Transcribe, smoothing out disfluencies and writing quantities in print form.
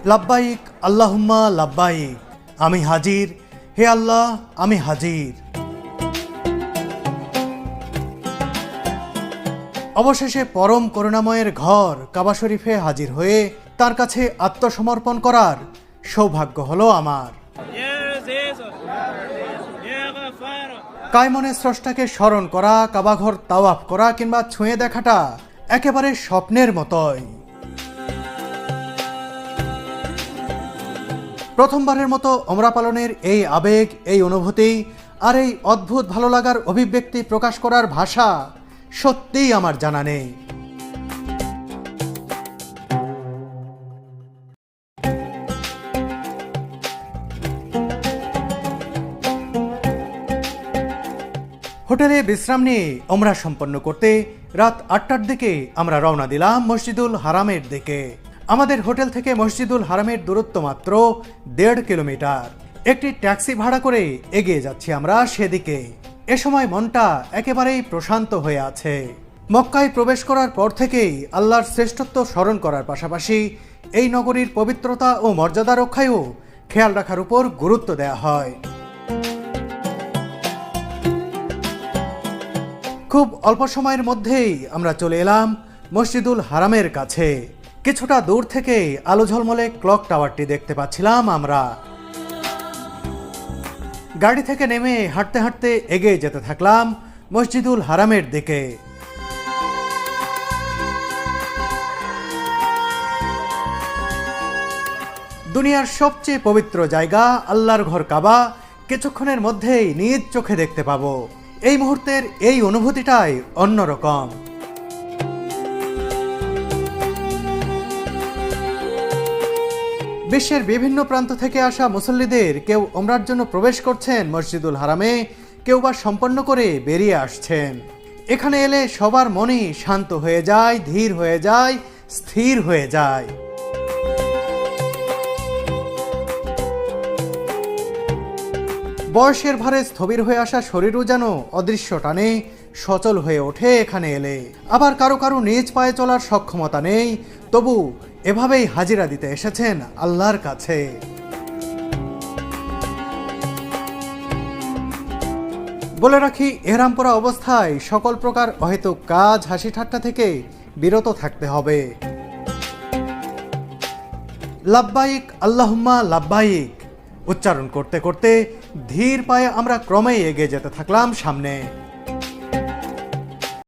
লাব্বাইক আল্লাহুম্মা লাব্বাইক, আমি হাজির, হে আল্লাহ আমি হাজির। অবশেষে পরম করুণাময়ের ঘর কাবা শরীফে হাজির হয়ে তার কাছে আত্মসমর্পণ করার সৌভাগ্য হলো আমার। কায়মনে স্রষ্টাকে স্মরণ করা, কাবাঘর তাওয়াফ করা কিংবা ছুঁয়ে দেখাটা একেবারে স্বপ্নের মতোই। প্রথমবারের মতো ওমরা পালনের এই আবেগ, এই অনুভূতি আর এই অদ্ভুত ভালো লাগার অভিব্যক্তি প্রকাশ করার ভাষা সত্যিই আমার জানা নেই। হোটেলে বিশ্রাম নিয়ে ওমরা সম্পন্ন করতে রাত ৮টার দিকে আমরা রওনা দিলাম মসজিদুল হারামের দিকে। আমাদের হোটেল থেকে মসজিদুল হারামের দূরত্ব মাত্র ১.৫ কিলোমিটার। একটি ট্যাক্সি ভাড়া করে এগিয়ে যাচ্ছি আমরা সেদিকে। এ সময় মনটা একেবারেই প্রশান্ত হয়ে আছে। মক্কায় প্রবেশ করার পর থেকেই আল্লাহর শ্রেষ্ঠত্ব স্মরণ করার পাশাপাশি এই নগরীর পবিত্রতা ও মর্যাদা রক্ষায়ও খেয়াল রাখার উপর গুরুত্ব দেওয়া হয়। খুব অল্প সময়ের মধ্যেই আমরা চলে এলাম মসজিদুল হারামের কাছে। কিছুটা দূর থেকে আলো ঝলমলে ক্লক টাওয়ারটি দেখতে পাচ্ছিলাম আমরা। গাড়ি থেকে নেমে হাঁটতে হাঁটতে এগিয়ে যেতে থাকলাম মসজিদুল হারামের দিকে। দুনিয়ার সবচেয়ে পবিত্র জায়গা আল্লাহর ঘর কাবা কিছুক্ষণের মধ্যেই নিজ চোখে দেখতে পাবো। এই মুহূর্তের এই অনুভূতিটাই অন্যরকম। বিশ্বের বিভিন্ন প্রান্ত থেকে আসা মুসল্লিদের কেউ ওমরার জন্য প্রবেশ করছেন মসজিদুল হারামে, কেউ বা সম্পন্ন করে বেরিয়ে আসছেন। এখানে এলে সবার মনই শান্ত হয়ে যায়, ধীর হয়ে যায়, স্থির হয়ে যায়। বয়সের ভারে স্থবির হয়ে আসা শরীরও যেন অদৃশ্য টানে সচল হয়ে ওঠে এখানে এলে। আবার কারো কারো নিজ পায়ে চলার সক্ষমতা নেই, তবু এভাবেই হাজিরা দিতে এসেছেন আল্লাহর কাছে। বলে রাখি, এহরাম পরা অবস্থায় সকল প্রকার অহেতুক কাজ, হাসি ঠাট্টা থেকে বিরত থাকতে হবে। লাব্বাইক আল্লাহুম্মা লাব্বাইক উচ্চারণ করতে করতে ধীর পায়ে আমরা ক্রমেই এগিয়ে যেতে থাকলাম সামনে।